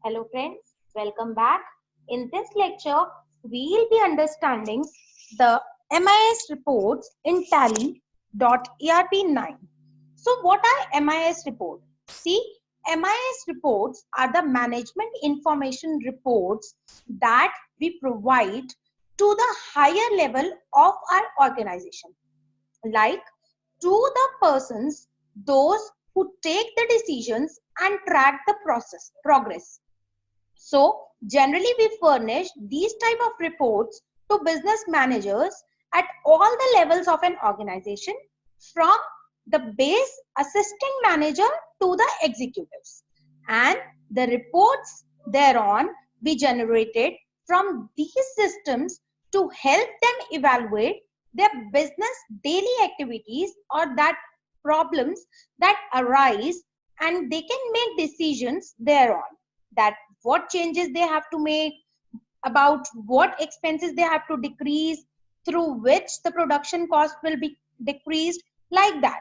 Hello friends, welcome back. In this lecture, we'll be understanding the MIS reports in Tally.ERP9. So what are MIS reports? See, MIS reports are the management information reports that we provide to the higher level of our organization, like to the persons, those who take the decisions and track the progress. So generally we furnish these type of reports to business managers at all the levels of an organization, from the base assistant manager to the executives, and the reports thereon be generated from these systems to help them evaluate their business daily activities or that problems that arise, and they can make decisions thereon, that what changes they have to make, about what expenses they have to decrease, through which the production cost will be decreased. Like that,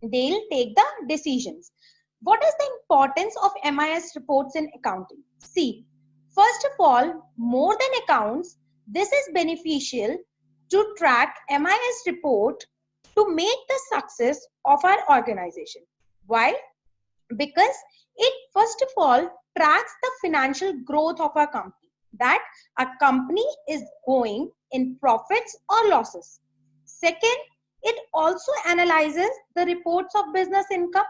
they'll take the decisions. What is the importance of MIS reports in accounting? See, first of all, more than accounts, this is beneficial to track MIS report to make the success of our organization. Why? Because it first of all tracks the financial growth of our company, that a company is going in profits or losses. Second, it also analyzes the reports of business income.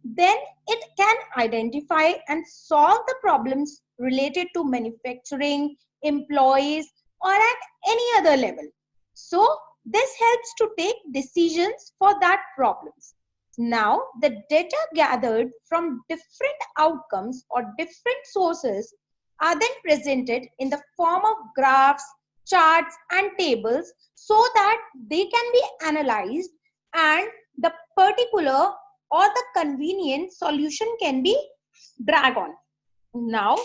Then it can identify and solve the problems related to manufacturing, employees, or at any other level. So this helps to take decisions for that problems. Now, the data gathered from different outcomes or different sources are then presented in the form of graphs, charts, and tables so that they can be analyzed and the particular or the convenient solution can be dragged on. Now,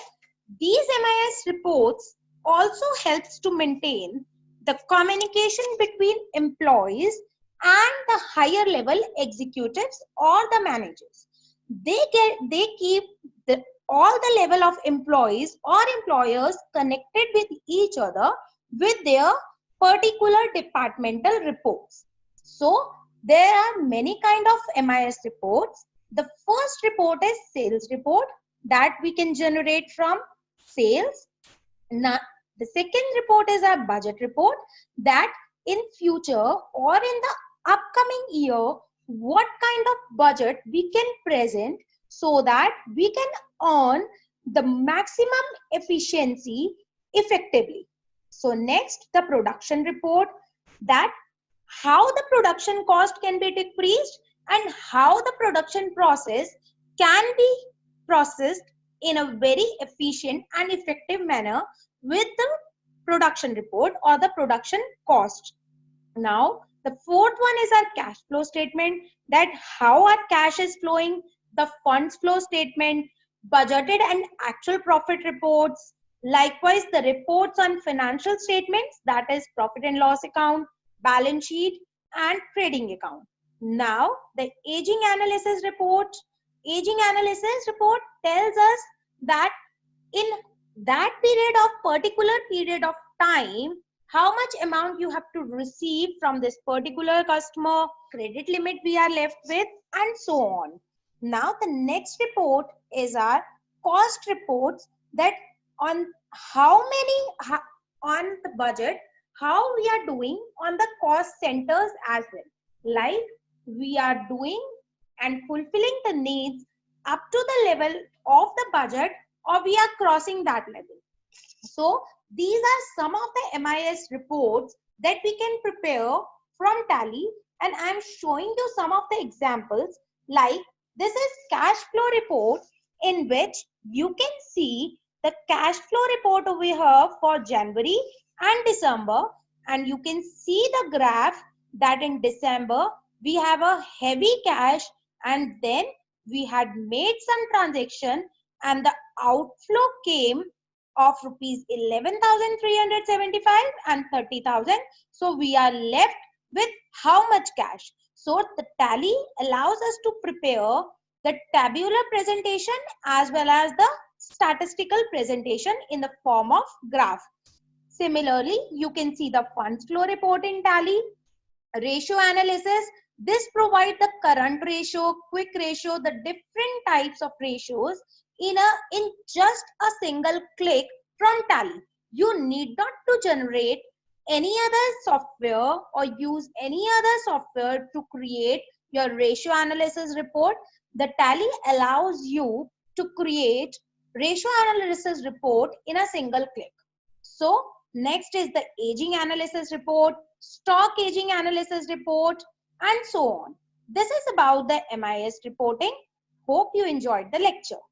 these MIS reports also helps to maintain the communication between employees and the higher level executives or the managers. They keep all the level of employees or employers connected with each other with their particular departmental reports. So there are many kind of MIS reports. The first report is sales report that we can generate from sales. Now, the second report is our budget report, that in future or in the upcoming year, what kind of budget we can present so that we can earn the maximum efficiency effectively. So next, the production report, that how the production cost can be decreased and how the production process can be processed in a very efficient and effective manner with the production report or the production cost. Now, the fourth one is our cash flow statement, that how our cash is flowing, the funds flow statement, budgeted and actual profit reports, likewise the reports on financial statements, that is profit and loss account, balance sheet, and trading account. Now, the aging analysis report. Aging analysis report tells us that in that particular period of time, how much amount you have to receive from this particular customer, credit limit we are left with, and so on. Now, the next report is our cost reports, that on how many on the budget, how we are doing on the cost centers as well. Like we are doing and fulfilling the needs up to the level of the budget, or we are crossing that level. So these are some of the MIS reports that we can prepare from Tally, and I am showing you some of the examples. Like this is cash flow report, in which you can see the cash flow report over here for January and December, and you can see the graph that in December we have a heavy cash, and then we had made some transaction and the outflow came of rupees 11,375 and 30,000. So we are left with how much cash? So the Tally allows us to prepare the tabular presentation as well as the statistical presentation in the form of graph. Similarly, you can see the funds flow report in Tally. Ratio analysis. This provides the current ratio, quick ratio, the different types of ratios in just a single click from Tally. You need not to generate any other software or use any other software to create your ratio analysis report. The Tally allows you to create ratio analysis report in a single click. So next is the aging analysis report, stock aging analysis report, and so on. This is about the MIS reporting. Hope you enjoyed the lecture.